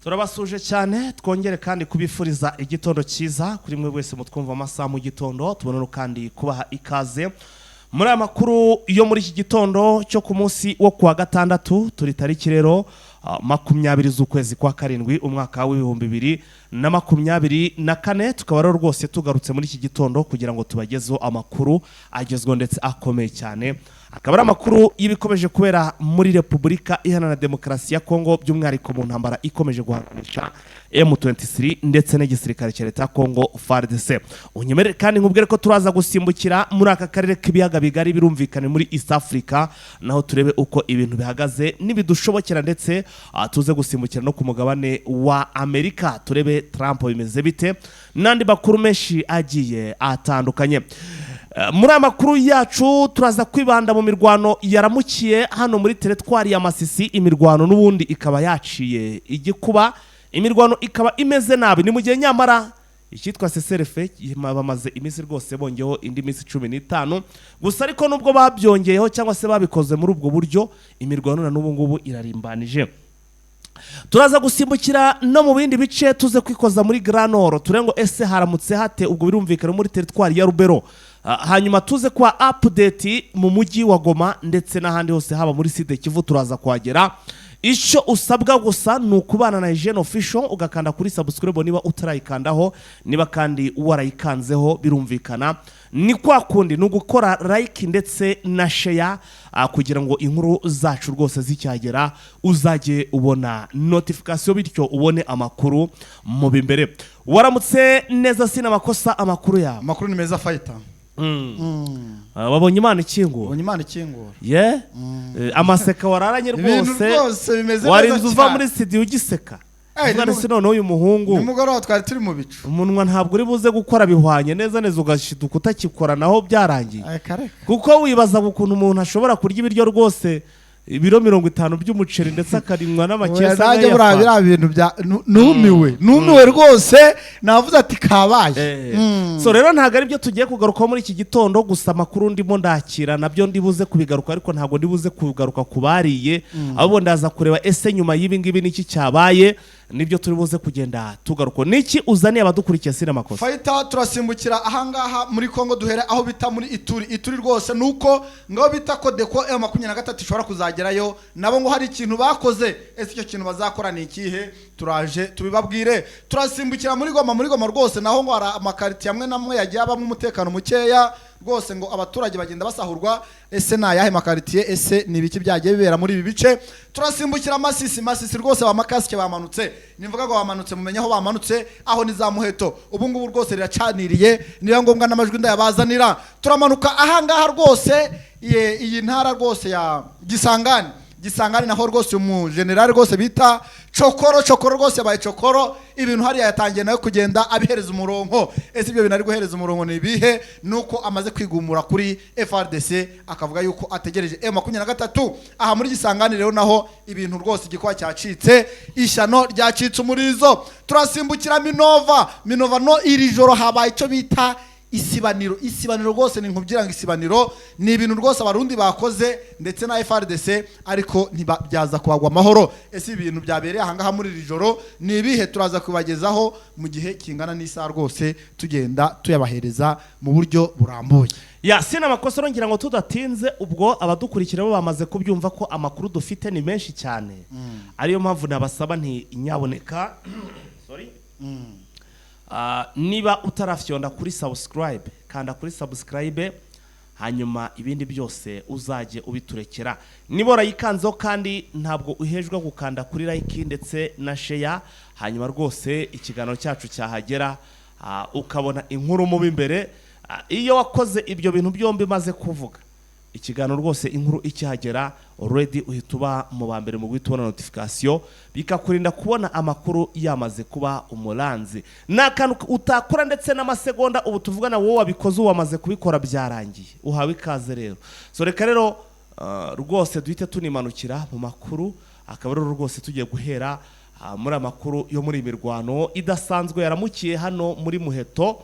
turabasuje cyane twongere kandi kubifuriza igitondo cyiza kuri mwe wese mutwumva amasaha mu gitondo tubonera kandi kubaha ikaze muri aya makuru yo muri iki gitondo cyo ku munsi wo kuwa gatandatu turi tariki rero 20 z'ukwezi kwa karindwi umwaka w'2024 tukaba rero rwose tugarutse muri iki gitondo kugira ngo tubagezeho amakuru agezweho ndetse akomeye cyane akaba ari amakuru y'ibikomeje kubera muri Repubulika Iharanira Demokarasi ya Kongo by'umwihariko mu ntambara ikomeje guhanisha M23 ndetse n'igisirikare cya leta ya Kongo FARDC. Unyemere kandi nkubwire ko turaza gusimbukira muri aka karere k'ibiyaga bigari birumvikane muri East Africa naho turebe uko ibintu bihagaze nibidushobokera ndetse tuze gusimbukira no ku mugabane wa Amerika turebe Trump bimeze bite nandi bakuru menshi agiye atandukanye. Muri amakuru yacu turaza kwibanda mu mirwano yaramukiye hano muri teritwari ya Masisi imirwano n'ubundi ikaba yaciye igikuba imirwano ikaba imeze nabi ni mu gihe nyamara icyitwa CCRF bamaze iminsi rwose bongeyeho indi minsi 15 gusa ariko nubwo babyongeyeho cyangwa se babikoze muri ubwo buryo imirwano na n'ubu ngubu irarimbanije. Turaza gusimbukira no mu bindi bice tuze kwikoza muri Granoro turengo ese haramutse hate ubwo birumvikana muri teritwari ya Rubero. Hanyuma tuze kwa update mu mujyi wa Goma ndetse n'ahandi hose haba muri Sud Kivu turaza kuhagera. Icyo usabwa gusa ni ukubana na Hygiene Official ugakanda kuri subscribe niba utarayikandaho niba kandi warayikanzeho birumvikana ni kwa kundi no gukora like ndetse na share kugira ngo inkuru zacu rwose zicyagera uzajye ubona notification bityo ubone amakuru mu bimbere. Waramutse neza sina makosa amakuru ya amakuru ni meza fighter. Wabonye Imana ikingura wabonye Imana ikingura amaseka wararanye rwose warinze uva muri studio ugiseka none none uyu muhungu nimugoroba twari turi mu bicu umunwa ntabwo uri buze gukora bihwanye neza neza ugashiduka utakikora naho byarangiye kuko wibaza ukuntu umuntu ashobora kurya ibiryo rwose ibiro 50 by'umuceri ndetse akarimwa n'amakesa naje burabira ibintu bya numiwe rwose navuze ati kabaye so rero ntago ari byo tugiye kugaruka muri iki gitondo gusa makuru ndimo ndakira nabyo ndibuze kubigaruka ariko ntago ndibuze kugaruka kubariye abo ndaza kureba ese nyuma y'ibi ngibi niki cyabaye nibyo turi buze kugenda tugaruko niki uzaniye abadukurikiye sina makosa fighter turasimbukira ahangaha muri Kongo duhere aho bita muri Ituri rwose nuko ngo bita ko deko M23 ishobora kuzagerayo nabo ngo hari ikintu bakoze ese icyo kintu bazakora ni ikihe turaje tubibabwire. Turasimbukira muri Goma rwose naho ngo ara amakariti amwe namwe yagiye abamo umutekano mukeya rwose ngo abaturage bagenda basahurwa ese na yahe makaritiye ese ni biki byagiye bibera muri ibi bice. Turasimbukira Masisi rwose bamakasike bamanutse nimvuga ngo bamanutse mumenye aho bamanutse aho ni za Muheto ubu ngubu rwose riracaniriye niyo ngombwa n'amajwi ndayabazanira. Turamanuka ahangaha rwose iyi ntara rwose ya Gisangani naho rwose umu general rwose bita Chokoro rwose baye Chokoro ibintu hari yatangiye nayo kugenda abihereza umurongo ese ibyo binari guhereza umurongo ni bihe nuko amaze kwigumura kuri FRDC akavuga yuko ategereje M23 aha muri Gisangani rero naho ibintu rwose igikwa cyacitse ishyano ryacitse umurizo. Turasimbukira Minova no iri joro habaye icyo bita isibaniro rwose ni nkubwira ngo isibaniro ni ibintu rwose abarundi bakoze ndetse na FRDC ariko ntibabyaza kubagwa amahoro ese ibintu byabereye ahangaha muri iri joro ni ibihe turaza kubagezaho mu gihe kingana n'isaha rwose tugenda tuyabahereza mu buryo burambuye. Sina makosa rongira ngo tudatinze ubwo abadukurikira bo bamaze kubyumva ko amakuru dufite ni menshi cyane ariyo mpamvu nabasaba nti inyaboneka niba utarafyonda kuri subscribe kanda kuri subscribe hanyuma ibindi byose uzaje ubiturekera niba urayikanzeho kandi ntabwo uhejwe gukanda kuri like ndetse na share hanyuma rwose ikiganiro cyacu cyahagera ukabona inkuru mu bimbere iyo wakoze ibyo bintu byombi maze kuvuga ikiganiro rwose inkuru ikihagera already uhituba mu bambere mu gwitubona notification bikakurinda kubona amakuru yamaze kuba umuranzi nakantu utakora ndetse n'amasegonda ubu tuvugana wowe wabikoze wamaze kubikora byarangiye uhawe ikaze rero so reka rero rwose duhite tunimanukira mu makuru akaba rero rwose tugiye guhera muri amakuru yo muri imirwano idasanzwe yaramukiye hano muri Muheto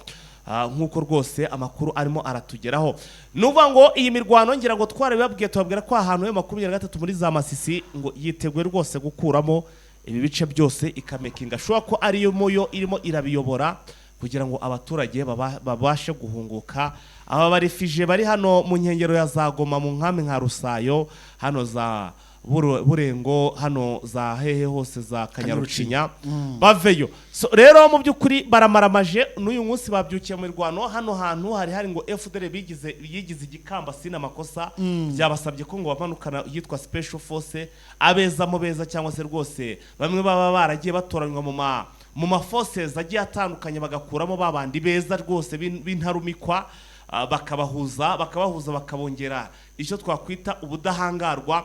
nkuko rwose amakuru arimo aratugeraho nuvuga ngo iyi mirwano ngira ngo tware babwiye tubabwira ko ahantu yo 23 muri za Masisi ngo yiteguye rwose gukuramo ibi bice byose ikamekinga ashobora ko ariyo moyo irimo irabiyobora kugira ngo abaturage babashe guhunguka. Aba barifije bari hano mu nkengero ya za Goma mu nkambi nka Rusayo, hano za Burengo, hano za hehe hose za Kanyarucinya baveyo. So rero mu byukuri baramaramaje n'uyu munsi babyukiye mu irwano. Hano hantu hari ngo FDL yigize igikamba sina makosa, byabasabye ko ngo bamanukana yitwa Special Force, abeza mu beza cyangwa se rwose bamwe baba baragiye batoranywa mu ma forces agiye atandukanye bagakuramo babandi beza rwose bintarumikwa, bakabahuza bakabongera icyo twakwita ubudahangarwa.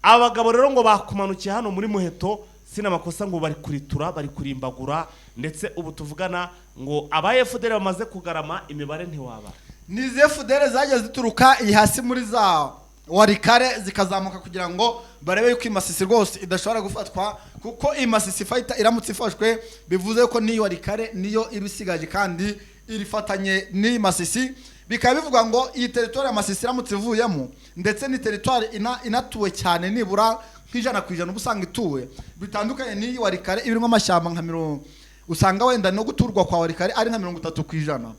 Abagabo rero ngo bakumanukiye hano muri Muheto sina makosa ngo bari kuritura, bari kurimbagura, ndetse ubu tuvugana ngo aba FDL bamaze kugarama imibare ntiwaba. Ni FDL zaje zituruka hasi muri za Warikare zikazamuka kugira ngo barebe yuko imasisi rwose idashobora gufatwa, kuko imasisi fighter iramutse ifashwe bivuze ko niyo Warikare niyo ibisigaje kandi irifatanye ni masisi. Bikaba bivuga ngo iyi territoire ya Masisi iramutse ivuyemo, ndetse ni territoire inatuwe cyane nibura nk'ijana ubusanga ituwe, bitandukanye n'iyi Warikare ibirimo amashyamba nka 100, usanga wenda no guturwa kwa Warikare ari nka 30%.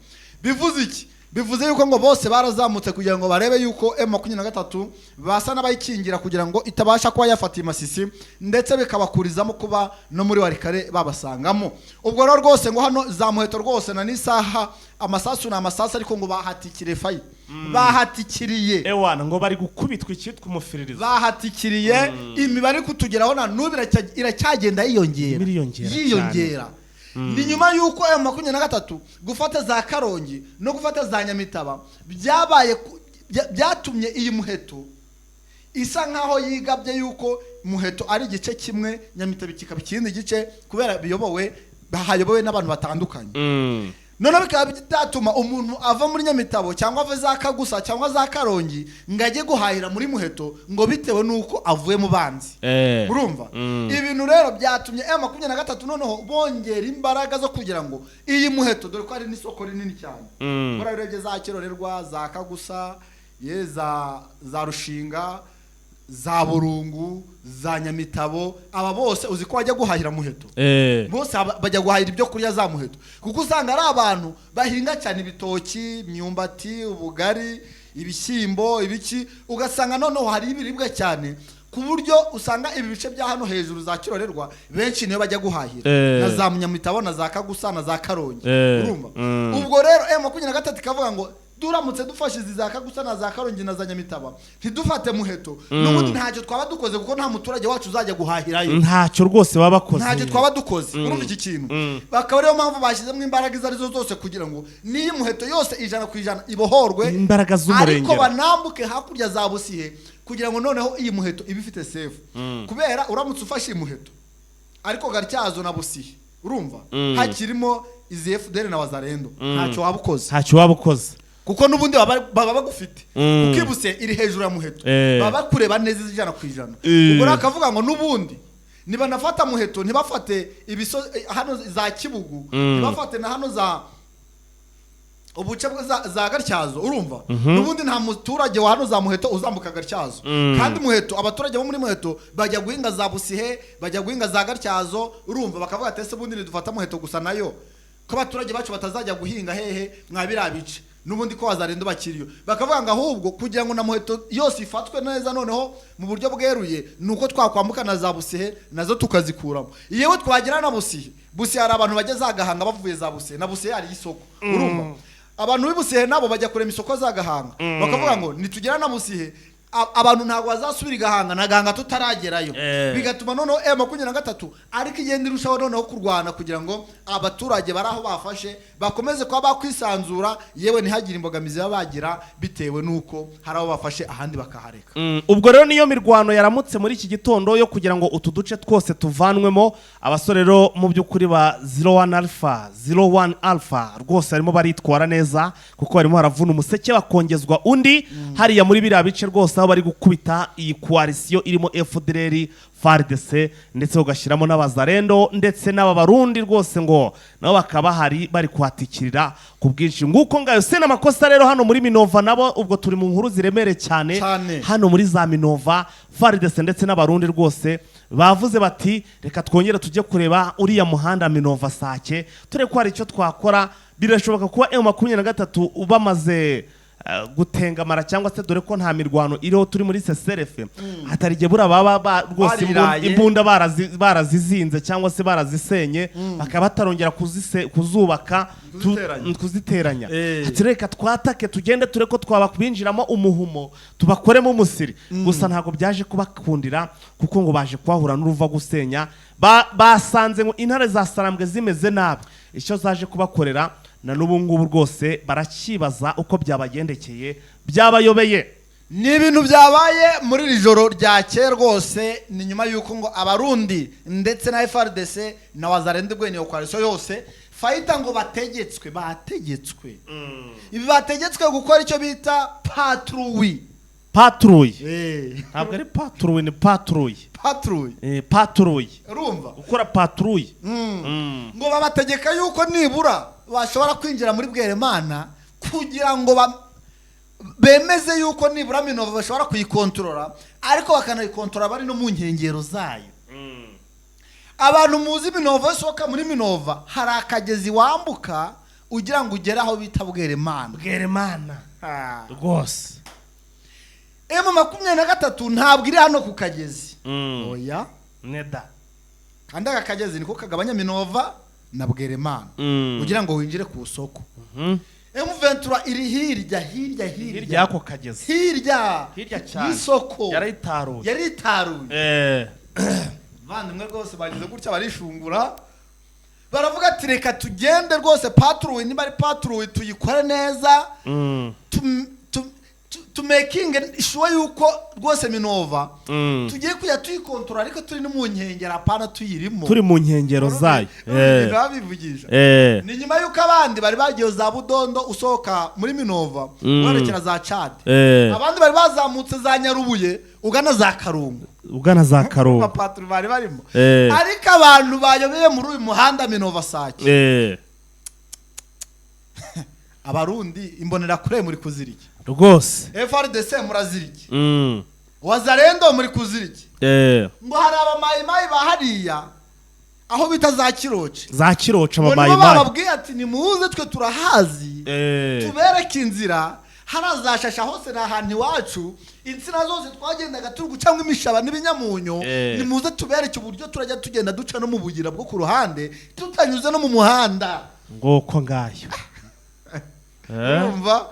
Bivuze iki? Bivuze yuko ngo bose barazamutse kugira ngo barebe yuko M23 basa n'abayikingira kugira ngo itabasha kuba yafata Masisi, ndetse bikabakurizamo kuba no muri Warikare babasangamo. Ubwo rero rwose ngo hano za Muheto rwose na nisaha amasasu na amasasu ariko ngo bahatikire fayi, bahatikiriye ewana ngo bari gukubitwa icyitwa umufiririzo, bahatikiriye imibare kutugeraho na n'ubu iracyagenda yiyongera. Ni nyuma yuko M23 gufata za Karongi no gufata za Nyamitaba byatumye iyi Muheto isa nkaho yigabye yuko Muheto ari igice kimwe, Nyamitaba kikaba ikindi gice, kubera bahayobowe n'abantu batandukanye. None bikaba bitatuma umuntu ava muri Nyamitabo cyangwa ave za Kagusa cyangwa za Karongi ngajye guhahira muri Muheto ngo bitewe nuko avuye mu banzi. Urumva? Ibintu rero byatumye M23 noneho bongera imbaraga zo kugira ngo iyi Muheto, dore ko ari n'isoko rinini cyane, murabirebye za Kirorerwa, za Kagusa, za Rushinga, za Burungu, za Nyamitabo, aba bose uzi ko bajya guhahira Muheto. Bose bajya guhahira ibyo kurya za Muheto, kuko usanga ari abantu bahinga cyane ibitoki, imyumbati, ubugari, ibishyimbo, ibiki, ugasanga noneho hari ibiribwa cyane ku buryo usanga ibi bice bya hano hejuru za Kirorerwa benshi niyo bajya guhahira, na za Nyamitabo na za Kagusa na za Karongi. Urumva? Ubwo rero M23 ikavuga ngo duramutse dufashe za Kagusa na za Karongi na za Nyamitaba ntidufate Muheto, n'ubundi ntacyo twaba dukoze, kuko nta muturage wacu uzajya guhahirayo, ntacyo rwose baba bakoze, ntacyo twaba dukoze. Urumva iki kintu? Bakaba ariyo mpamvu bashyizemo imbaraga izo arizo zose kugira ngo niyi Muheto yose 100% ibohorwe, imbaraga z'umurengera, ariko banambuke hakurya za Busihe kugira ngo noneho iyi Muheto ibifite safe. Kubera uramutse ufashe Muheto ariko Gatyazo na Busihe, urumva hakirimo izi FDL na Wazalendo, ntacyo waba ukoze, kuko nubundi baba bagufite, ukibuse iri hejuru ya Muheto baba kureba neza 100%. Ubwo rakavuga ngo nubundi niba nafata Muheto ntibafate ibiso hano za Kibugu, ntibafate na hano za ubuce za Gatyazo. Urumva? Nubundi nta muturage wa hano za Muheto uzambuka Gatyazo, kandi Muheto abaturage bo muri Muheto bajya guhinga za Busihe, bajya guhinga za Gatyazo. Urumva? Bakavuga ati ese bundi nidufata Muheto gusa nayo ko abaturage bacu batazajya guhinga hehe mwabirabice, nubundi ko Wazalendo bakiriyo. Bakavuga ngo ahubwo kugira ngo na Muheto yose ifatwe neza noneho mu buryo bweruye, nuko twakwambuka na za Busihe nazo tukazikuramo. Yewe twagira na Busihe hari abantu bajya zagahanga bavuye za Busihe, na Busihe ari isoko. Urumva? Abantu b'Ibusihe nabo bajya kurema isoko zagahanga, bakavuga ngo nitugera na Busihe abantu ntabwo bazasubira igahanga na gahanga tutaragerayo. Bigatuma noneho M23 ariko igenda irushaho noneho kurwana kugira ngo abaturage baraho bafashe bakomeze kwa bakwisanzura, yewe ntihagire imbogamizi bagira bitewe nuko hari aho bafashe ahandi bakahareka. Ubwo rero niyo mirwano yaramutse muri iki gitondo yo kugira ngo utu duce twose tuvanwemo. Abasore rero mu by'ukuri ba 01 Alpha rwose arimo baritwara neza, kuko barimo haravuna umuseke bakongezwa undi hariya muri biriya bice rwose aho bari gukubita iyi coalition irimo FDL, FARDC, ndetse ugashyiramo n'Abazalendo ndetse n'Abarundi rwose ngo nabo bakaba bari kuhatikirira ku bwinshi. Nguko ngayo se n'amakosa rero hano muri Minova nabo ubwo turi mu nkuru ziremere cyane hano muri za Minova, FARDC ndetse n'Abarundi rwose bavuze bati reka twongere tujye kureba uriya muhanda Minova Sake ture ko hari icyo twakora. Birashoboka kuba M23 bamaze gutengamara cyangwa se dore ko nta mirwano iriho turi muri CCRF hatari igihe bura baba rwose imbunda barazizinze cyangwa se barazisenye bakaba batarongera kuzubaka kuziteranya. Ati reka twatake tugende ture ko twabakubinjiramo umuhumo tubakoremo umusiri. Gusa ntago byaje kubakundira kuko ngo baje kwahura n'uruva gusenya. Basanze ngo intare za Sarambwe zimeze nabi, icyo zaje kubakorera na n'ubu ngubu rwose barakibaza uko byabagendekeye, byabayobeye. Ni ibintu byabaye muri iri joro ryakeye rwose. Ni nyuma y'uko ngo Abarundi ndetse na FARDC na Wazalendo niyo coalition yose fayita ngo bategetswe ibi bategetswe gukora icyo bita patrouille. Ntabwo ari patrouille, ni patrouille. Urumva gukora patrouille. Ngo babategeka yuko nibura bashobora kwinjira muri Bweremana kugira ngo bemeze yuko nibura Minova bashobora kuyikontorora, ariko bakanayikontorora bari no mu nkengero zayo. Abantu muzi Minova soka muri Minova hari akagezi wambuka ugira ngo ugere aho bita Bweremana rwose. M23 ntabwo iri hano ku kagezi. Oya neda kandi aka kagezi niko kagabanya Minova na Bweremana ugira ngo winjire ku soko. M23 iri hirya yako kagezi, hirya cyane isoko yaritaruye. Vandimwe rwose bagize gutya barishungura baravuga ati reka tugende rwose patrouille, niba ari patrouille tuyikore neza to making sure yuko rwose Minova tugiye kujya tuyikontorora, ariko turi no mu nkengero apana tuyirimo, turi mu nkengero zayo. Babivugisha ni nyuma yuko abandi bari bagiye za Budondo usohoka muri Minova werekera za Chad, abandi bari bazamutse za Nyarubuye ugana za Karungu patrouille bari barimo. Ariko abantu bayobeye muri uyu muhanda Minova Sake Abarundi imbonera kure muri kuziriki rwose. FARDC muraziriki, Wazalendo muri kuziriki. Ngo hari abamayimayi bahariya aho bita za Kiroce abamayimayi bababwiye ati nimuze twe turahazi tubereke inzira harazashasha hose na ahantu iwacu, insina zose twagendaga turi gucamo imishaba n'ibinyamunyo, nimuze tubereke uburyo turajya tugenda duca no mu bugira bwo ku ruhande tutanyuze no mu muhanda ngoko ngayo. Urumva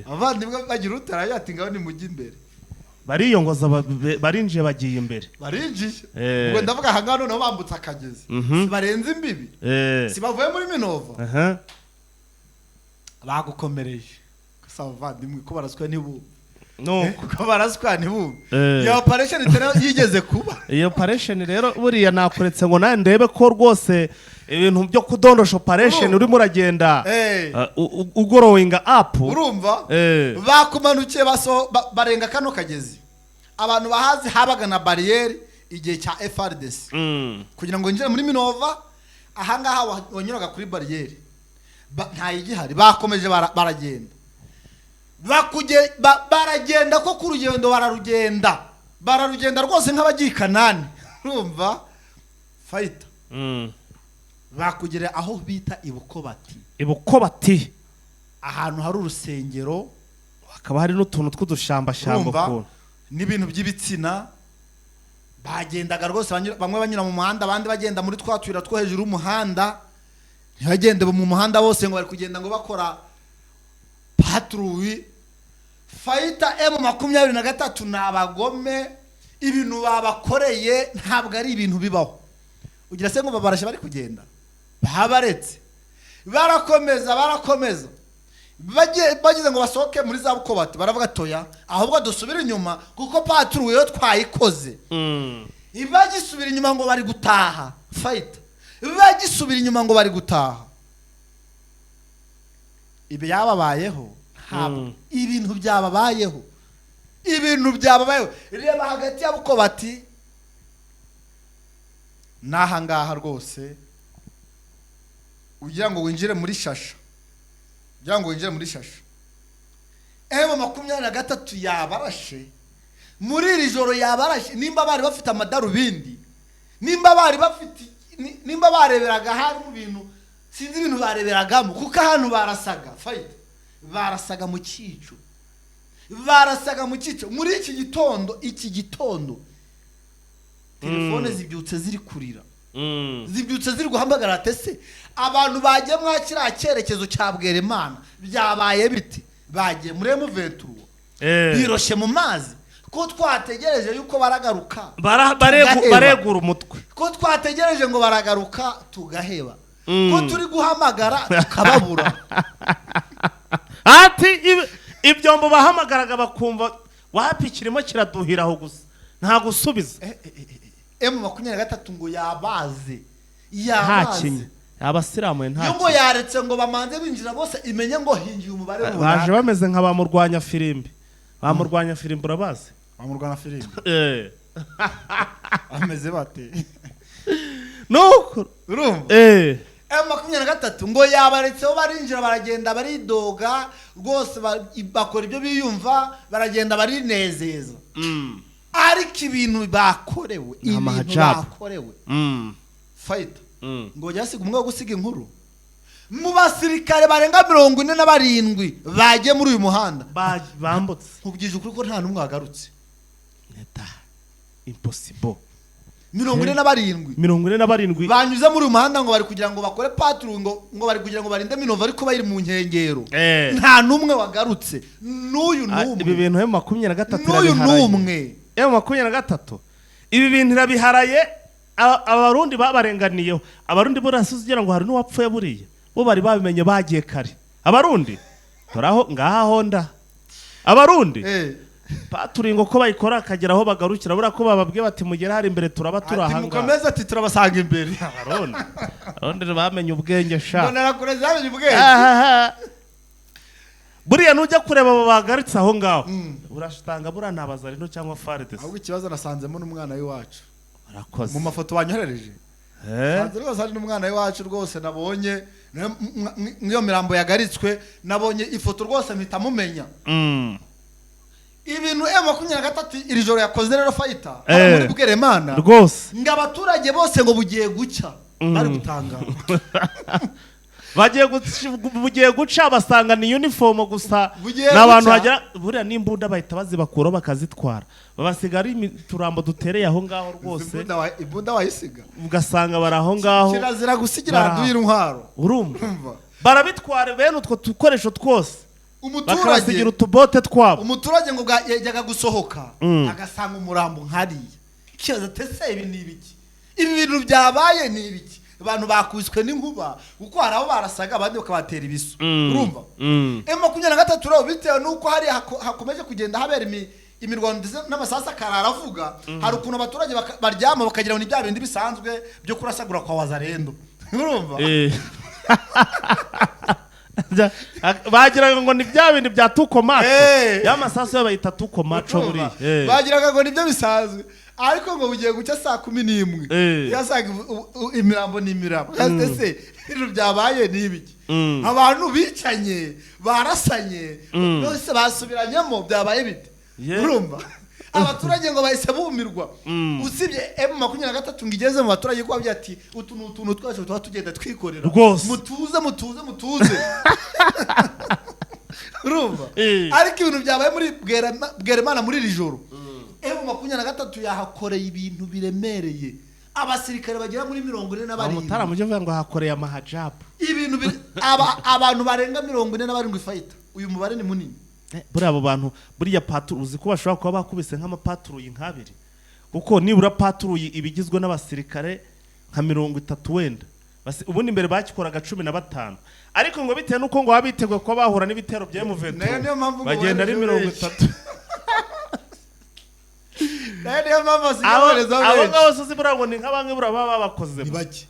abandimwe bagira utarayo ati ngaho ni mujye imbere bariyongoza barinjiye bagiye imbere barinjiye. Ubwo ndavuga aha ngaho noneho bambutse akagezi barenze imbibi si bavuye muri Minova bagukomereje gusa abavandimwe ko baraswa ntibumve ko baraswa ntibumve. Iyo operation yigeze kuba iyo operation rero buriya nakuretse ngo nawe ndebe ko rwose ibintu byo kudondosha operation urimo uragenda ugorowinga up. Urumva bakumanukiye barenga kano kagezi. Abantu bahazi habaga na barriere igihe cya FARDC kugira ngo injire muri Minova. Aha ngaha wanyuraga kuri barriere nta igihari, bakomeje baragenda baragenda ko ku rugendo bararugenda rwose nk'abagiye Kanani. Urumva fayita bakugera aho bita Ibukobati ahantu hari urusengero, hakaba hari n'utuntu tw'udushamba ko n'ibintu by'ibitsina. Bagendaga rwose bamwe banyura mu muhanda, abandi bagenda muri twatwira two hejuru y'umuhanda. Ntibagende mu muhanda bose ngo bari kugenda ngo bakora patrouille. Fayita M23 n'abagome, ibintu babakoreye ntabwo ari ibintu bibaho. Ugira se ngo babarashe bari kugenda babaretse barakomeza bagize ngo basohoke muri za Bukobati baravuga toya ahubwo dusubira inyuma kuko patrouille yo twayikoze. Ibagisubira inyuma ngo bari gutaha Fayita, ibagisubira inyuma ngo bari gutaha. Ibi yababayeho ibintu byababayeho reba hagati ya Bukobati n'aha ngaha rwose ugira ngo winjire muri Shasha M23 yabarashe muri iri joro yabarashe. Nimba bari bafite amadarubindi nimba bari bafite nimba bareberaga hari mu bintu sinzi ibintu bareberagamo kuko ahantu barasaga fayita barasaga mu cyico muri iki gitondo telefone zibyutse ziri kurira zibyutse ziri guhamagara tese abantu bagiye mwakira cyerekezo cya Bweremana byabaye biti bagiye muri M23 biroshe mu mazi ko twategereje yuko baragaruka baregura umutwe ko twategereje ngo baragaruka tugaheba ko turi guhamagara tukababura ati ibyombo bahamagaraga bakumva wapikirimo kiraduhiraho gusa nta gusubiza M23 ngo yabaze abasiramu nta ngo yaretse ngo bamanze binjira bose imenye ngo hingiye umubare runaka baje bameze nka bamurwanya firimbi urabazi bamurwanya firimbi ameze bate nuko urumva M23 ngo yabaretseho barinjira baragenda baridoga rwose bakora ibyo biyumva baragenda barinezeza ariko ibintu bakorewe fayita ngo yasiga umwe wo gusiga inkuru mu basirikare barenga 47 bagiye muri uyu muhanda bambutse nkubwije ukuri ko nta numwe wagarutse neta impossible 47 banyuze muri uyu muhanda ngo bari kugira ngo bakore patrouille ngo bari kugira ngo barinde Minova ariko bari mu nkengero nta numwe wagarutse n'uyu numwe ibi bintu M23 n'uyu numwe M23 ibi bintu irabiharaye abarundi babarenganiyeho abarundi burasugira ngo hari n'uwapfuye buriye bo bari babimenye bagiye kare abarundi toraho ngaha honda abarundi paturingo ko bayikora akageraho bagarukira bura ko bababwiye bati mugera hari imbere turaba turahanga mukomeza ati turabasanga imbere abarundi bamenye ubwenge sha bonera kureza bamenye ubwenge buriya nujya kureba abo bagaritse aho ngaho urashitanga bura ntabaza rino cyangwa FARDC ahubwo ikibazo nasanzemo n'umwana w'iwacu arakoze mu mafoto banyohereje hanze rwose hari n'umwana w'iwacu rwose nabonye niyo mirambo yagaritswe nabonye ifoto rwose mpita mumenya ibintu M23 iri joro yakoze rero fayita muri Bweremana rwose ngo abaturage bose ngo bugiye gucya bari gutangara bugiye guca basanga ni uniform gusa n'abantu hagera buriya n'imbunda bahita bazibakura bakazitwara babasigara imiturambo dutereye aho ngaho rwose imbunda wayisiga ugasanga bari aho ngaho kirazira gusigira aduye intwaro urumva barabitwara bene utwo dukoresho twose umuturage utubote twabo umuturage ngo yajyaga gusohoka agasanga umurambo nkariya kibaza tese ibi ni ibiki ibi bintu byabaye ni ibiki abantu bakubiswe n'inkuba uko haraho barasaga abandi bakabatera ibisu urumva M23 rero bitewe nuko hari hakomeje kugenda habera imirwano n'amasasa kararavuga hari ukuntu abaturage baryama bakagira ngo ni bya bindi bisanzwe byo kurasagura kwa wazarendo urumva bagiraga ngo ni bya bindi bya tukomaco y'amasasu yo bayita tukomaco buri bagiraga ngo nibyo bisanzwe ariko ngo bugiye gucya saa 11 yasaga imirambo n'imirabo ese ibintu byabaye n'ibiki abantu bicanye barasanye bose basubiranyemo byabaye bite urumva abaturage ngo bahise bumirwa usibye M23 ngigeze mu baturage ko babye ati utuntu twose tuba tugenda twikorera mutuze urumva ariko ibintu byabaye muri Bweremana muri iri joro M23 yahakoreye ibintu biremereye abasirikare bagera muri 47 umutara muje vuga ngo hakoreye amahajabu ibintu abantu barenga 47 fayita uyu mubare ni munini buri abo bantu buriya patrouille uzi ko bashobora kuba bakubise nk'amapatrouille nk'abiri kuko nibura patrouille ibigizwe n'abasirikare nka 30 wenda ubundi imbere bakikoraga 15 ariko ngo bitewe nuko ngo babiteguye ko bahura n'ibitero bya M23 bagenda ari 30 abo ngabo sozi bura ngo ni nk'abamwe bura baba bakoze ni bake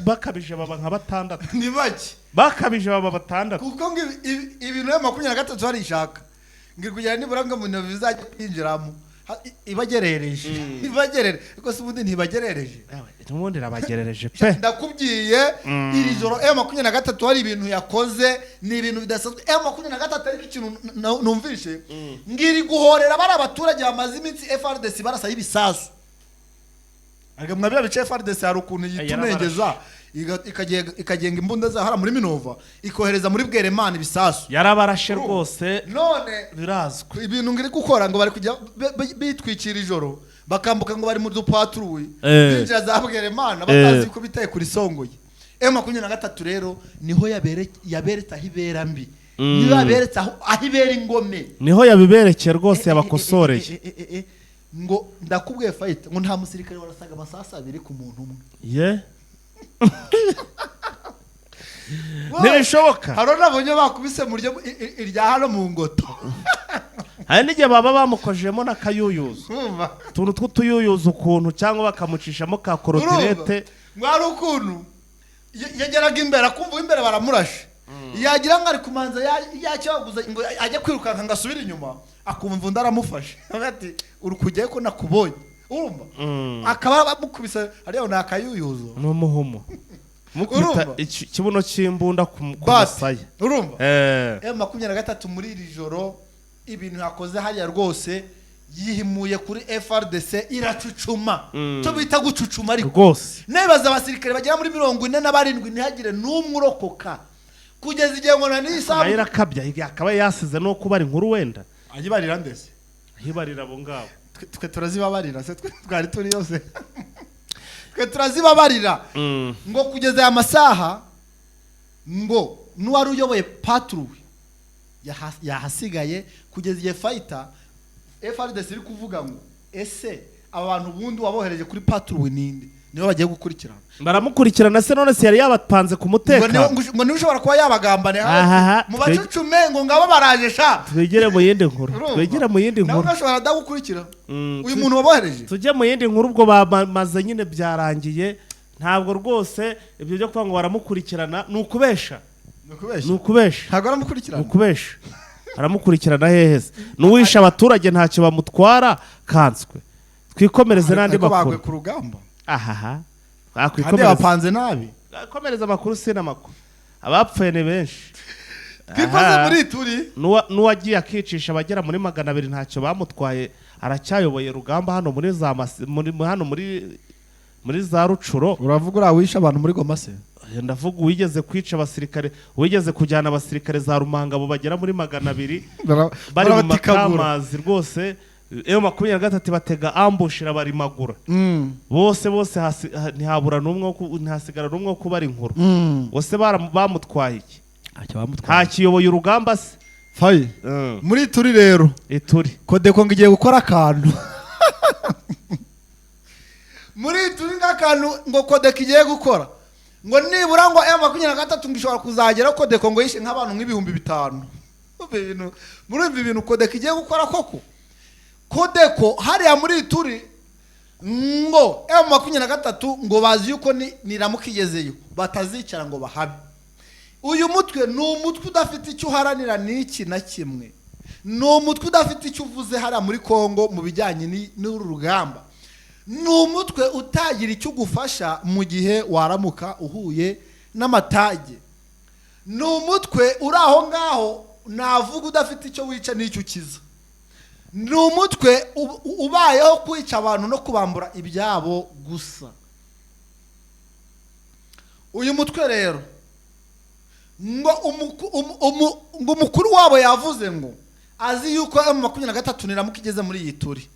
bakabije baba nka 6 ni bake bakabije baba 6 kuko ngo ibintu ya 23 barishaka ngiri kugira nibura ngo umuntu bizajya kwinjiramo ibagerereje ariko se ubundi ntibagerereje n'ubundi rabagerereje pe ndakubwiye iri joro M23 hari ibintu yakoze ni ibintu bidasanzwe M23 ariko ikintu numvishe ngiri guhorera bari abaturage bamaze iminsi FARDC barasa ibisasu ariko mwabya bice FARDC hari ukuntu yitunengeza ikagenga imbunda za hara muri Minova ikohereza muri Bweremana ibisasu yarabarashe rwose none birazwe ibintu ngiri gukora ngo bari kujya bitwikira ijoro bakambuka ngo bari mu dupatruye binjira za Bweremana batazi ko biteye kuri songoye M23 rero niho yaberetse aho ibera mbi niho yaberetse aho ibera ingome niho yabiberekeye rwose yabakosoreye ngo ndakubwiye fight ngo nta musirikare warasaga amasasu abiri ku muntu umwe ntibishoboka haro nabonye bakubise mu ryo irya hano mu ngoto hari n'igihe baba bamukojemo n'akayuyuzo tuntu tw'utuyuyuzo ukuntu cyangwa bakamucishamo ka korotirete mwari ukuntu yageraga imbere akumva imbere baramurashe yagira ngo ari kumanza yacyaguza ngo ajye kwirukanka ngasubira inyuma akumva undi aramufashe ati uri kujyayo ko nakubonye urumva akaba bamukubise ariyo nakayuyuzo n'umuhumo mukubita ikibuno cy'imbunda ku musaya urumva M23 muri iri joro ibintu yakoze hariya rwose yihimuye kuri FARDC iracucuma cyo bita gucucuma ariko rwose nebaza abasirikare bagera muri 47 ntihagire n'umwe urokoka kugeza igihe ngo nanisaha ayirakabya akaba yasize no kubara inkuru wenda ayibarira ndese ayibarira abo ngabo twe turazibabarira se twari turi yose twe turazibabarira ngo kugeza aya masaha ngo nuwari uyoboye patrouille yahasigaye kugeza igihe fighter FARDC iri kuvuga ngo ese abantu bundi wabohereje kuri patrouille ninde niyo bagiye gukurikirana baramukurikirana se none se yari yabapanze ku mutekano ngo niwe ushobora kuba yabagambane mu bacucume ngo ngabo baraje sha twegere mu yindi nkuru nawe bashobora dagukurikira uyu muntu wabohereje tujye mu yindi nkuru ubwo bamaze nyine byarangiye ntabwo rwose ibyo byo kuvuga ngo baramukurikirana ni ukubesha ntabwo aramukurikirana ukubesha aramukurikirana heheze n'uwisha abaturage ntacyo bamutwara kanswe twikomereze n'andi makuru ku rugamba ahaha kandi bapanze nabi komereza amakuru sina makuru abapfuye ni benshi twipaze muri turi n'uwagiye akicisha abagera muri 200 ntacyo bamutwaye aracyayoboye rugamba hano muri za hano muri za Rucuro uravuga urawisha abantu muri Goma se ndavuga wigeze kwica abasirikare wigeze kujyana abasirikare za Rumangabo bagera muri 200 bari mu makamazi rwose M23 batega ambushira bari magura bose ntihabura numwe ntasigara numwe ko bari inkuru bose bamutwaye iki nta kiyoboye urugamba se fayi muri turi rero ituri Kodeko ngiye gukora akantu muri turi ng'akantu ngo Kodeko igiye gukora ngo nibura ngo M23 ngishobora kuzagera Kodeko ngo yishe nk'abantu nk'ibihumbi 5 muri ibi bintu Kodeko igiye gukora koko Kodeko hariya muri turi ngo M23 ngo bazi yuko niramukigezeyo batazicara ngo bahabe uyu mutwe ni umutwe udafite icyo uharanira n'iki na kimwe ni umutwe udafite icyo uvuze hariya muri Kongo mu bijyanye n'uru rugamba ni umutwe utagira icyo ugufasha mu gihe waramuka uhuye n'amatage ni umutwe uri aho ngaho navuga udafite icyo wica n'icyo ukiza ni umutwe ubayeho kwica abantu no kubambura ibyabo gusa uyu mutwe rero ngo umukuru wabo yavuze ngo azi yuko M23 niramukigeze muri iyi turi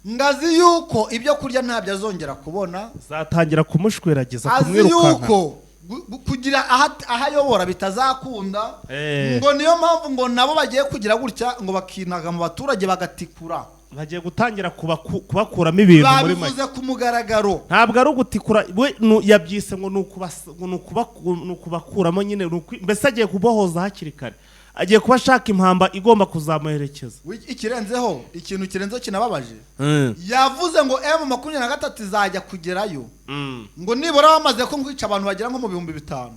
ngazi yuko ibyo kurya ntabyo azongera kubona zatangira kumushwerageza kumwirukanka azi yuko kugira ahayobora bitazakunda ngo niyo mpamvu ngo nabo bagiye kugira gutya ngo bakinaga mu baturage bagatikura bagiye gutangira kubakuramo ibintu muri make babivuze ku mugaragaro ntabwo ari ugutikura we yabyise ngo nukubakuramo nyine mbese agiye kubohoza hakiri kare agiye kuba ashaka impamba igomba kuzamuherekeza ikirenzeho ikintu kirenzeho kinababaje yavuze ngo M23 izajya kugerayo ngo nibura bamaze ko ngwica abantu bagera nko mu 5,000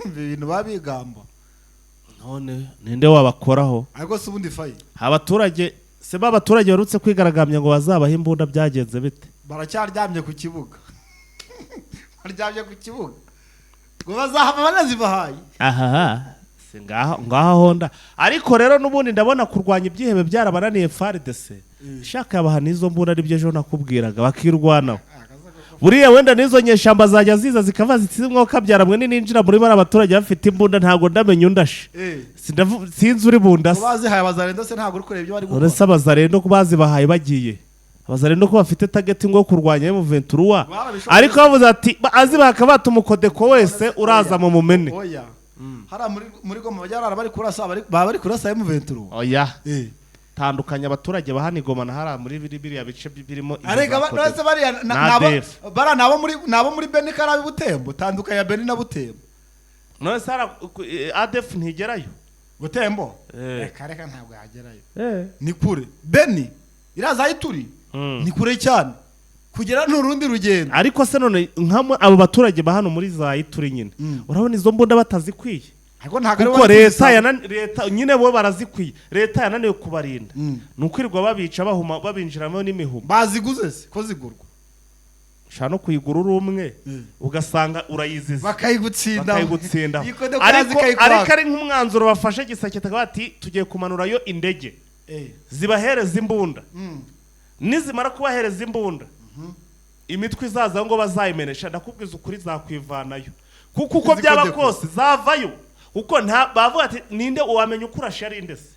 ibintu babigamba none ninde wabakoraho ariko se ubundi fayi abaturage se babaturage barutse kwigaragambya ngo bazabaha imbunda byagenze bite baracyaryamye ku kibuga baryamye ku kibuga ngo bazahama banazibahaye aha ngaha honda ariko rero nubundi ndabona kurwanya ibyihebe byarabananiye FARDC shaka yabaha nizo mbunda ari byo ejo nakubwiraga bakirwanaho buriya wenda n'izo nyeshyamba zajya ziza zikava zitsimwa kabyaramwe ninjira muri bara abaturage bafite imbunda ntago ndamenye undashe sinzi uri bundase bazihaye abazarendo se ntago uri kureba ibyo bari gukora uretse abazarendo ko bazibahaye bagiye abazarendo ko bafite target ngo kurwanya M23 ariko bavuze ati azibaka batumukodeko wese uraza mu mumene oya hara muri Goma bajyarara bari kurasa M23 oya tandukanya abaturage bahana Goma na hara muri biriya bice birimo arega bose bari nabo muri Beni Karabi Butembo tandukanya Beni na Butembo none sara ADF ntigerayo Butembo kareka ntabwo yagerayo ni kure Beni iraza ituri ni kure cyane kugera n'urundi rugendo ariko se none nk'amo abo baturage bahano muri za ituri nyine urabona izo mbunda batazikwiye kuko leta nyine bo barazikwiye leta yananiwe kubarinda nukwirirwa babica bahuma babinjiramo n'imihuma baziguze se ko zigurwa shaka no kuyigura uri umwe ugasanga urayiziza bakayigutsinda ariko ari nk'umwanzuro bafashe gisaketa bati tugiye kumanurayo indege zibahereza imbunda nizimara kubahereza imbunda imitwe izaza ngo bazayimenesha ndakubwiza ukuri zakwivanayo kuko uko byaba kose zavayo kuko nta bavuga ati ninde uwamenya ukurasha ari ndese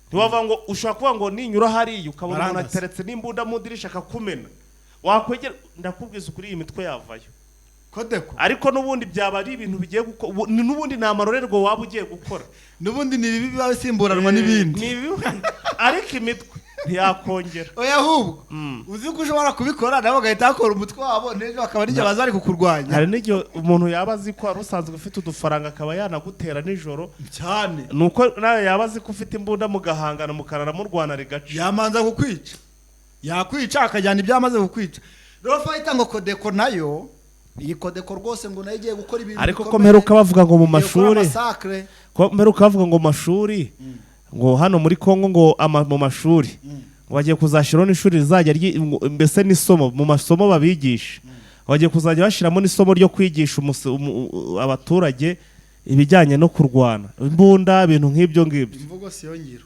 ntiwava ngo ushaka kuvuga ngo ninyura hariya ukabona umuntu ateretse n'imbunda mu dirisha akakumena wakwegera ndakubwiza ukuri iyi mitwe yavayo kodeko ariko nubundi byaba ari ibintu bigiye gukora nubundi nta marorerwa waba ugiye gukora nubundi ni bibi basimburanwa n'ibindi ni bibi ariko imitwe ntiyakongera oya ahubwo uzi ko ushobora kubikora nabo bagahita bakora umutwe wabo n'ejo bakaba ari baza ari kukurwanya hari n'igihe umuntu yaba azi ko ari usanzwe ufite udufaranga akaba yanagutera nijoro cyane nuko nawe yaba azi ko ufite imbunda mugahangana mukarara murwana rigaca yamanza kukwica yakwica akajyana ibyamaze kukwica rero fayita ngo kodeko nayo iyi kodeko rwose ngo nayo igiye gukora ibintu ariko ko mperuka bavuga ngo mu mashuri ko mperuka bavuga ngo mu mashuri ngo hano muri Kongo ngo mu mashuri bagiye kuzashiraho n'ishuri rizajya mbese n'isomo mu masomo babigisha bagiye kuzajya bashiramo n'isomo ryo kwigisha abaturage ibijyanye no kurwana imbunda ibintu nk'ibyo ngibyo imvugo siyo ngiro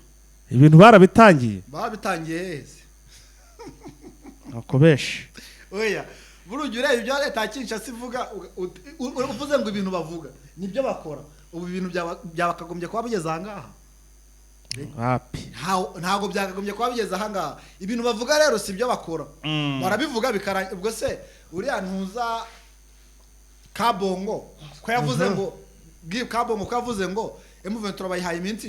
ibintu barabitangiye hese akobeshe oya burujya ureba ibyo leta Kinshasa ivuga uvuze ngo ibintu bavuga nibyo bakora ubu ibintu byabakagombye kuba bigeze ahangaha ntabwo byakagombye kuba bigeze ahangaha ibintu bavuga rero si byo bakora barabivuga bikarangira ubwo se uriya ntuza Kabongo ko yavuze ngo Kabongo ko yavuze ngo M23 bayihaye iminsi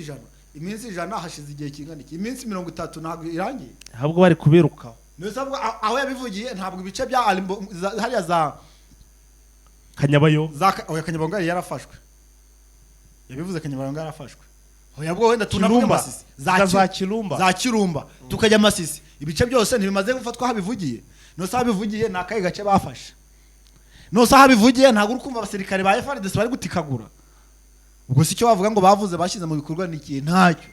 100 hashize igihe kingana iki iminsi 30 ntabwo irangiye ahubwo bari kubirukaho Nusabwa aho yabivugiye ntabwo ibice bya hariya za Kanyabayo oya Kanyabayo yarafashwe yabivuze Kanyabayo yarafashwe oya bwo wenda tunavuga Masisi za Kirumba tukajya Masisi ibice byose ntibimaze gufatwa habivugiye nose habivugiye nakaye gace bafashe nose habivugiye ntabwo uri kumva abasirikare ba FARDC bari gutikagura ubwo si cyo bavuga ngo bavuze bashyize mu bikorwa n'ikihe ntacyo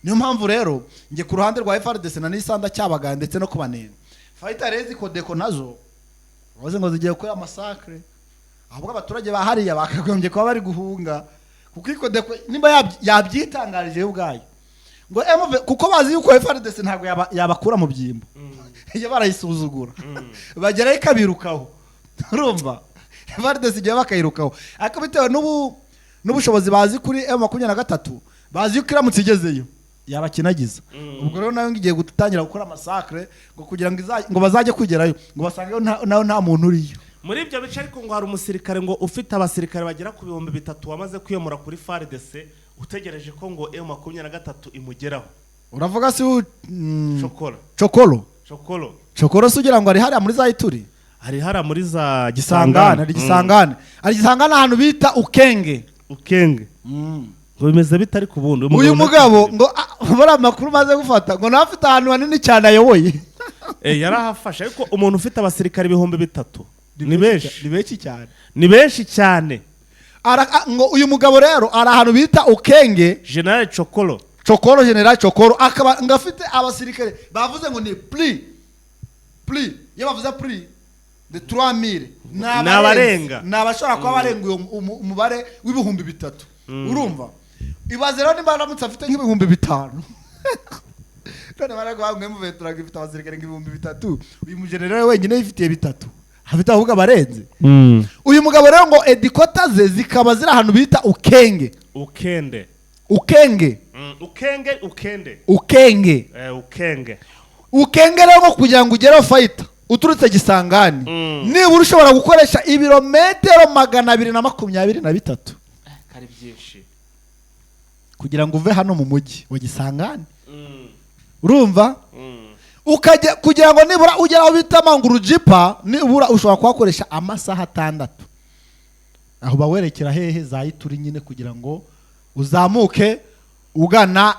niyo mpamvu rero nge ku ruhande rwa FARDC na n'isanda cyabaga ndetse no kubanenga Fighter Rezi Kodeko nazo bavuze ngo zigiye gukora massacre ahubwo abaturage bahariya bakagombye kuba bari guhunga kuko Kodeko nimba yabyitangarije ubwayo ngo kuko bazi yuko FARDC ntabwo yabakura mu byimbo iyo barayisuzugura bagerayo ikabirukaho urumva FARDC igiye bakayirukaho ariko bitewe n'ubushobozi bazi kuri M23 bazi yuko iramutse igezeyo yabakinagiza ubwo rero nayo ngiye gutangira gukora massacre ngo kugira ngo bazajye kugerayo ngo basange nayo nta muntu uriyo muri ibyo bice ariko ngo hari umusirikare ngo ufite abasirikare bagera ku 300 wamaze kwiyomora kuri FARDC utegereje ko ngo M23 imugeraho uravuga si Chokolo sugira ngo ari hariya muri za Ituri ari hariya muri za Gisangane ari Gisangane ahantu bita Ukenge ngo bimeze bitari ku bundi uyu mugabo ngo bara makuru maze gufata ngo nafite ahantu hanini cyane ayoboye yarahafashe ariko umuntu ufite abasirikare 300 ni benshi cyane ngo uyu mugabo rero ari ahantu bita Ukenge General Chokolo General Chokolo akaba ngafite abasirikare bavuze ngo ni pli iyo bavuze pli de 3000 n'abarenga n'abashora kwa barenga umubare w'ibihumbi 3 urumva ibaze rero nimba aramutse afite nk'ibihumbi 5 none baragwa ngo M23 ifite abasirikare nk'ibihumbi 3 uyu mujenerali wenyine yifitiye 3 hafite ahubwo abarenze. Uyu mugabo rero ngo edikota ze zikaba ziri ahantu bita ukenge. ukende Ukenge. Ukenge rero ngo kugira ngo ugereho fayita uturutse Gisangani nibura ushobora gukoresha ibirometero 223 kari byinshi kugira ngo uve hano mu mujyi wa Gisangani. Urumva? Ukajya kugira ngo nibura ugera aho bita Manguru Jipa nibura ushobora kuhakoresha amasaha 6. Aho bawerekera hehe za Ituri nyine kugira ngo uzamuke ugana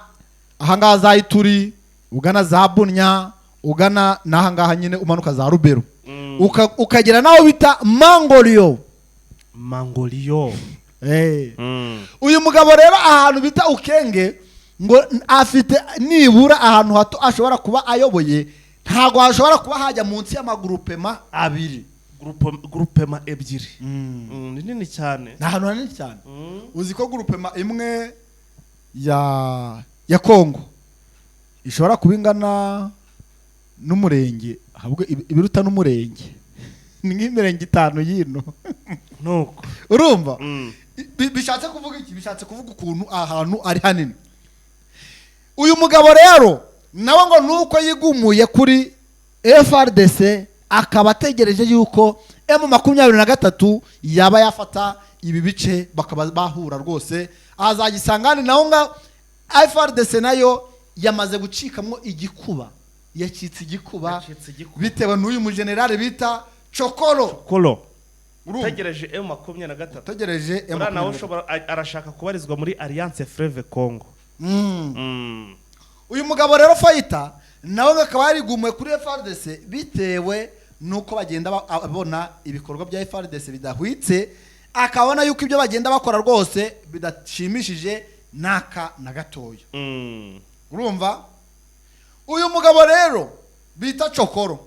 ahangaha za Ituri, ugana za Bunya, ugana nahangaha nyine umanuka za Rubero. Ukagera naho bita Mangolio. Uyu mugabo rero ahantu bita Ukenge ngo afite nibura ahantu hato ashobora kuba ayoboye, ntago ashobora kuba hajya munsi y'amagurupema 2. Grupema 2 ni nini cyane, na hantu hanini cyane. Uzi ko grupema imwe ya Kongo ishobora kubingana n'umurenge, ahubwo ibiruta n'umurenge ni nk'imirenge 5 yino nuko urumva. Bishatse kuvuga iki? Bishatse kuvuga ukuntu ahantu ari hanini. Uyu mugabo rero nawe ngo nuko yigumuye kuri FRDC akaba ategereje yuko M23 yaba yafata ibi bice bakaba bahura rwose azagisangane. naho nga FRDC nayo yamaze gucikamwo igikuba, yacitse igikuba bitewe n'uyu mugenerale bita Chokolo. Tegereje M23 tegereje nawe arashaka kubarizwa muri Alliance Fleuve Congo. Uyu mugabo rero fayita nawe akaba yarigumuye kuri FRDC bitewe nuko bagenda abona ibikorwa bya FRDC bidahwitse, akabona yuko ibyo bagenda bakora rwose bidashimishije naka na gatoya. Urumva? Uyu mugabo rero bita Chokoro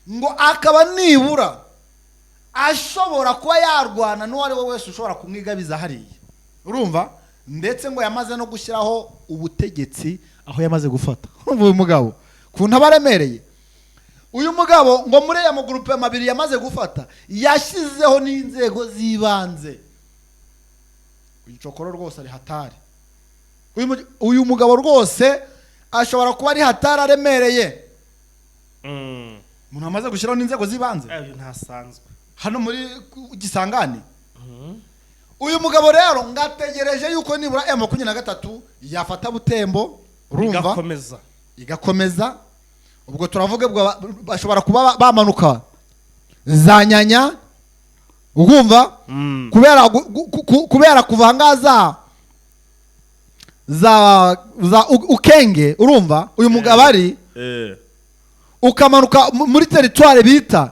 ngo akaba nibura ashobora kuba yarwana n'uwari we wese ushobora kumwigabiza hariya. Urumva? Ndetse ngo yamaze no gushyiraho ubutegetsi aho yamaze gufata. Uyu mugabo kuntu abaremereye. Uyu mugabo ngo muri ya magrupe 2 yamaze gufata yashyizeho n'inzego zibanze. Uyu Chokoro rwose ari hatari. Uyu mugabo rwose ashobora kuba ari hatari aremereye. Umuntu amaze gushyiraho n'inzego zibanze ntasanzwe hano muri Gisangani. Uyu mugabo rero ngategereje yuko nibura M23 yafata Butembo. Urumva? Igakomeza. Ubwo turavuga bashobora kuba bamanuka za Nyanya. Ugumva? Kubera kuvangaza za Ukenge. Urumva? Uyu mugabo ari ukamanuka muri territoire bita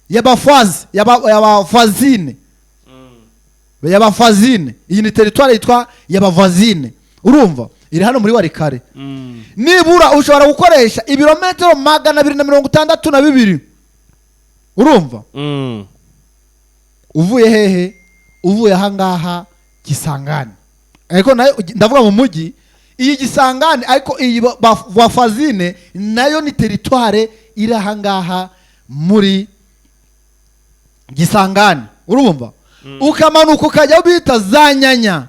y'abafazine. Iyi ni territoire yitwa y'abavazine. Urumva? Iri hano muri Warikare. Nibura ushobora gukoresha ibirometero 262. Urumva? Uvuye hehe? Uvuye ahangaha Gisangani. Ariko nayo ndavuga mu mujyi iyi Gisangani, ariko iyi bafazine nayo ni territoire iri ahangaha muri Gisangani. Urumva? Ukamanuka ukajya bita za Nyanya.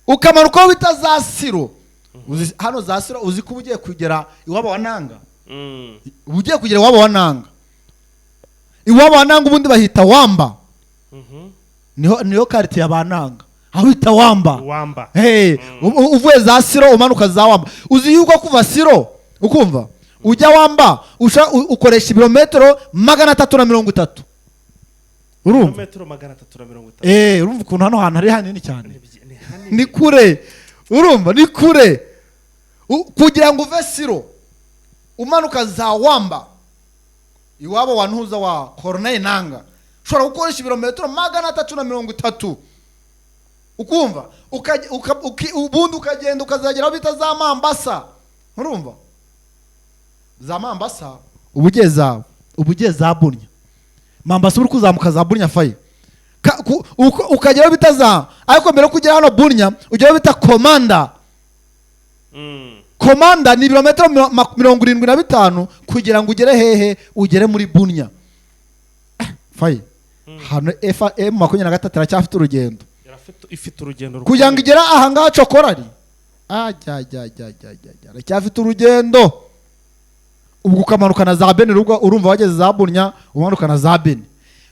Ukamanuka bita za Siro. Hano za Siro uzi ko ugiye kugera iwabo wananga. Ugiye kugera iwabo wananga. Iwabo wananga ubundi bahita Wamba. Niho quartier y'abananga. Aho bita Wamba. Uvuye za Siro umanuka za Wamba. Uzi yuko kuva Siro ukumva ujya Wamba ukoresha ibirometero 330. Urumva? Ibirometero 330. Urumva ukuntu hano hantu hari hanini cyane. Ni kure. Urumva? Ni kure. Kugira ngo uve Siro umanuka za Wamba iwabo wantuza wa Corneille Nanga ushobora gukoresha ibirometero 330. Ukumva? Ubundi ukagenda ukazagera bita za Mambasa. Urumva? Za Mambasa ubugeza Bunya. Mambasa uri kuzamuka za Bunya faye. Ukagera bita za, ariko mbere kugera hano Bunya ugera bita Komanda. komanda ni ibirometero 75 kugira ngo ugere hehe, ugere muri Bunya. Fayi hano M23 aracyafite urugendo, ifite urugendo kugira ngo igera aha ngaha cokorari. Aracyafite urugendo. Ubwo ukamanuka na za Beni, urumva wageze za Bunya, umanuka na za Beni.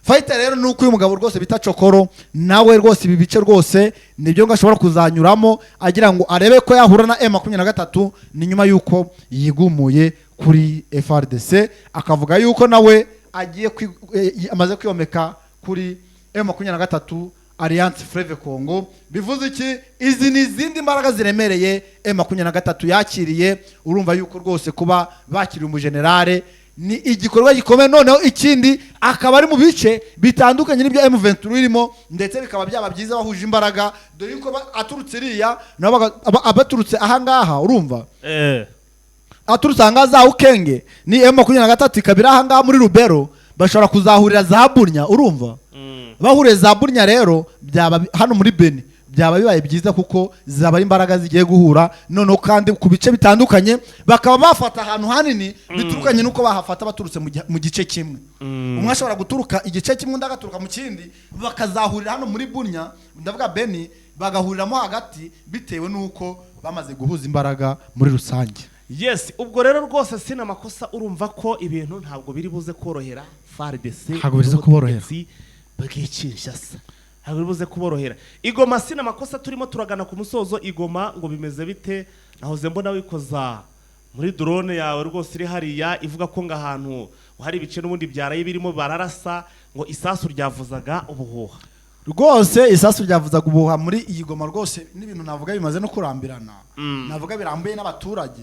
Fighter rero nuko uyu mugabo rwose bita Cokoro nawe rwose ibi bice rwose nibyo ngashobora kuzanyuramo agira ngo arebe ko yahura na M23 ni nyuma yuko yigumuye kuri FRDC, akavuga yuko nawe agiye amaze kwiyomeka kuri M23 Alliance Fleuve Congo. Bivuze iki? Izi ni izindi mbaraga ziremereye M23 yakiriye. Urumva yuko rwose kuba bakiriye umugenerale ni igikorwa gikomeye. Noneho ikindi akaba ari mu bice bitandukanye n'ibyo M23 irimo, ndetse bikaba byaba byiza bahuje imbaraga, dore yuko aturutse iriya nabo abaturutse aha ngaha, urumva aturutse aha ngaha za Ukenge ni M23 ikabira aha ngaha muri Rubero, bashobora kuzahurira za Bunya, urumva bahuriye za Bunya rero byaba hano muri Beni byaba bibaye byiza kuko zaba ari imbaraga zigiye guhura. Noneho kandi ku bice bitandukanye bakaba bafata ahantu hanini biturukanye nuko bahafata baturutse mu gice kimwe. Umwe ashobora guturuka igice kimwe undi agaturuka mu kindi, bakazahurira hano muri Bunya, ndavuga Beni, bagahuriramo hagati bitewe nuko bamaze guhuza imbaraga muri rusange. Yes, ubwo rero rwose sina makosa, urumva ko ibintu ntabwo biri buze korohera FARDC, ntabwo bize kuborohera bw'ikinshasa, ntabwo biri buze kuborohera. Igoma sina makosa, turimo turagana ku musozo. Igoma ngo bimeze bite? Nahoze mbona wikoza muri drone yawe rwose iri hariya ivuga ko ngahantu hari ibice n'ubundi byaraye birimo bararasa, ngo isasu ryavuzaga ubuhuha. Rwose isasu ryavuzaga ubuhuha muri Igoma. Rwose n'ibintu navuga bimaze no kurambirana, navuga birambuye n'abaturage.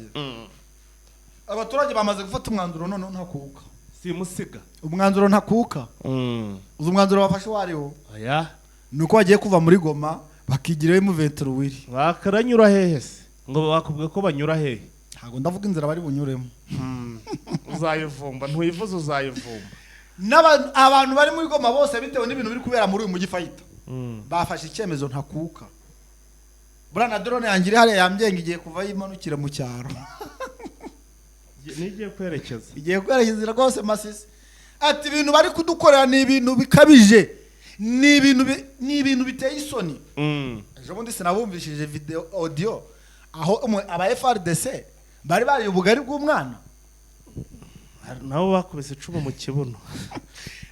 Abaturage bamaze gufata umwanzuro none ntakuka, simusiga umwanzuro ntakuka. Uzi umwanzuro bafashe wariho? Oya, nuko bagiye kuva muri Goma bakigirayo M23. bakaranyura hehe se? Ngo bakubwiye ko banyura hehe? Ntago ndavuga inzira bari bunyuremo. Uzayivumba, ntuyivuze uzayivumba. Abantu bari muri Goma bose bitewe n'ibintu biri kubera muri uyu mujyi Fighter bafashe icyemezo ntakuka. Burana drone yangire hariya yambyenga igiye kuva yimanukira mu cyaro. Nigiye kwerekeza, igiye kwerekeza rwose Masisi. Ati ibintu bari kudukorera ni ibintu bikabije, ni ibintu biteye isoni. Ejo bundi sinabumvishije video audio aho aba FRDC bari bari ubugari bw'umwana, nabo bakubise icumu mu kibuno.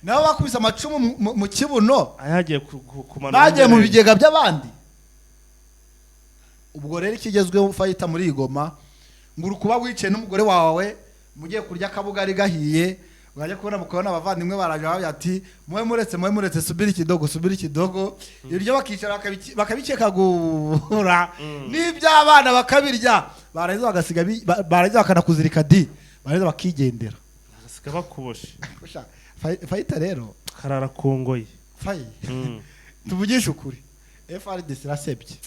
Nabo bakubise amacumu mu kibuno, ayagiye kumanura, bagiye mu bigega by'abandi. Ubwo rero ikigezweho Fighter muri Igoma, nguru kuba wicaye n'umugore wawe mugiye kurya akabugari gahiye, urajya kubona mukabona abavandimwe baraje ati muwe muretse subira ikidogo. Iryo bakicara bakabikekagura n'iby'abana bakabirya, baraza bagasiga baraza bakanakuzirika di, baraza bakigendera, bagasiga bakuboshe. Fighter rero karara kongoye. Tuvugisha ukuri, FRDC rasebye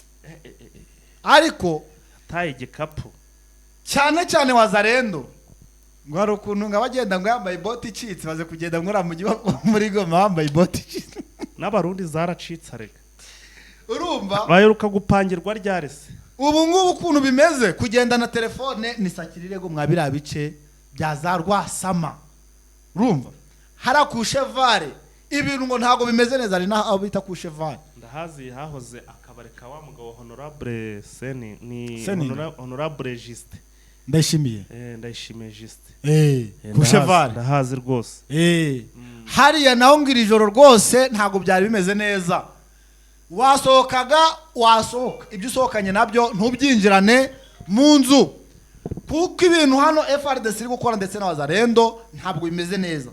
ariko taye igikapu cyane Wazarendo. Ngo hari ukuntu ngabagenda ngo yambaye boti icitse, baze kugenda ngora mu gihugu muri Goma yambaye boti icitse. N'abarundi zaracitse arega, urumva baheruka gupangirwa ryarese. Ubu ngubu ukuntu bimeze kugenda na telefone ni sakirirego mwabira bice bya za Rwasama, urumva harakushevare ibintu ngo ntago bimeze neza. Ari naho bita kushevare, ndahazi hahoze akabareka wa mugabo Honorable Seni, ni Honorable Juste Ndayishimiye, Ndayishimiye Juste kushevare ndahazi rwose. Hariya naho ngira ijoro rwose ntago byari bimeze neza. Wasohoka ibyo usohokanye nabyo ntubyinjirane mu nzu, kuko ibintu hano FRDC iri gukora ndetse n'Abazarendo ntabwo bimeze neza.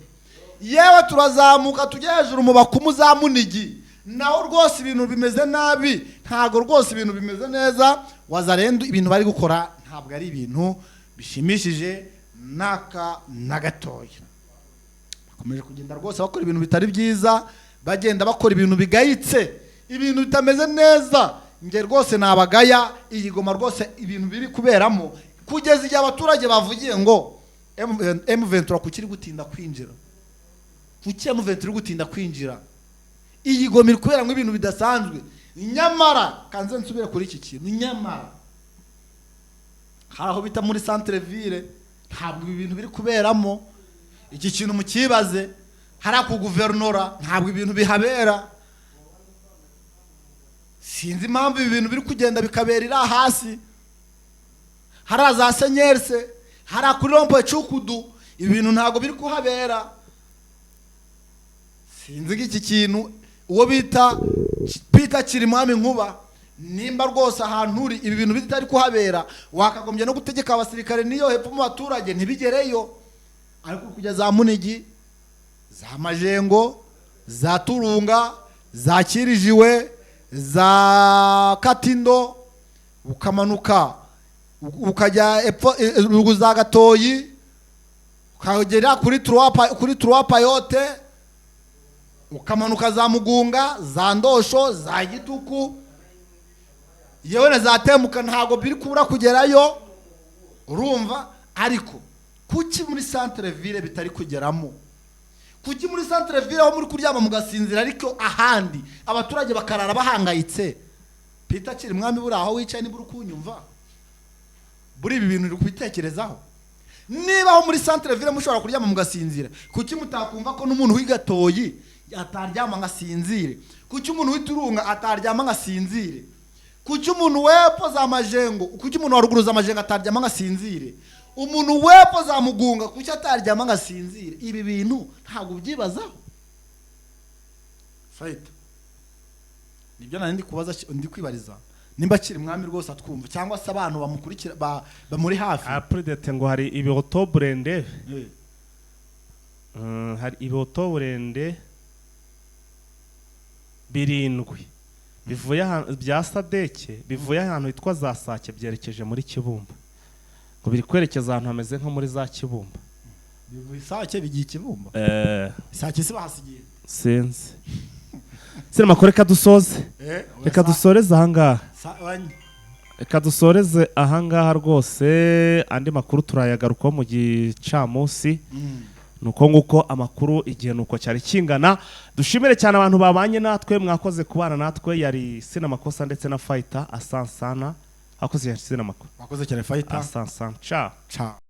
Yewe turazamuka tujya hejuru mu bakumu za Munigi, naho rwose ibintu bimeze nabi, ntago rwose ibintu bimeze neza. Wazarendo ibintu bari gukora ntabwo ari ibintu bishimishije na gatoya. Bakomeje kugenda rwose bakora ibintu bitari byiza, bagenda bakora ibintu bigayitse, ibintu bitameze neza. Nge rwose nabagaya iyi Goma rwose ibintu biri kuberamo, kugeza igihe abaturage bavugiye ngo M23 kukiri gutinda kwinjira. Kuki M23 iri gutinda kwinjira? Iyi Goma iri kubera ngo ibintu bidasanzwe. Nyamara kanze nsubire kuri iki kintu, nyamara hari aho bita muri centre ville ntabwo ibi bintu biri kuberamo. Iki kintu mukibaze, hari ku guverinora ntabwo ibintu bihabera. Sinzi impamvu ibi bintu biri kugenda bikaberera hasi. Hari za senyerse, hari kuri rompo Cukudu, ibi bintu ntabwo biri kuhabera. Sinzi iki kintu uwo bita Peter Kirimwami Nkuba, nimba rwose ahantu uri ibi bintu bitari kuhabera, wakagombye no gutegeka abasirikare niyo hepfo mu baturage ntibigereyo. Ariko kujya za Munigi, za Majengo, za Turunga, za Kirijiwe, za Katindo, ukamanuka ukajya epfo za Gatoyi, ukagera kuri Trois Payote, ukamanuka za Mugunga, za Ndosho, za Gituku, yewe na za Temuka ntabwo biri kubura kugerayo. Urumva? Ariko kuki muri centre ville bitari kugeramo? Kuki muri centre ville aho muri kuryama mugasinzira ariko ahandi abaturage bakarara bahangayitse? Peter Kirimwami buri aho wicaye ni buri kunyumva, buri ibi bintu uri kubitekerezaho? Niba aho muri centre ville mushobora kuryama mugasinzira, kuki mutakumva ko n'umuntu w'Igatoyi ataryama ngasinzire? Kuki umuntu w'Iturunga ataryama ngasinzire? Kuki umuntu wepfo za Majengo, kuki umuntu waruguru za Majengo ataryama ngasinzire? Umuntu wepfo za Mugunga kuki ataryama ngasinzire? Ibi bintu ntabwo byibazaho. Fight. Nibyo nandi kubaza, ndi kwibariza nimba Kirimwami rwose atwumva cyangwa se abantu bamukurikira bamuri hafi. Apredete ngo hari ibihotoburende, hari ibihotoburende 7 bivuye bya Sadeke, bivuye ahantu hitwa za Sake byerekeje muri Kibumba, ngo biri kwerekeza ahantu hameze nko muri za Kibumba. Bivuye Sake bigiye Kibumba? Sake se bahasigiye sinzi. Sina makore kadusoze, reka dusoreze ahangaha, reka dusoreze ahangaha rwose. Andi makuru turayagarukaho mu gicamunsi. Nuko nguko amakuru igihe nuko cyari kingana. Dushimire cyane abantu babanye natwe, mwakoze kubana natwe. Yari Sina Makosa ndetse na Fighter. Asansana akoze Sina Makosa, wakoze cyane Fighter. Asansana, ciao Ciao.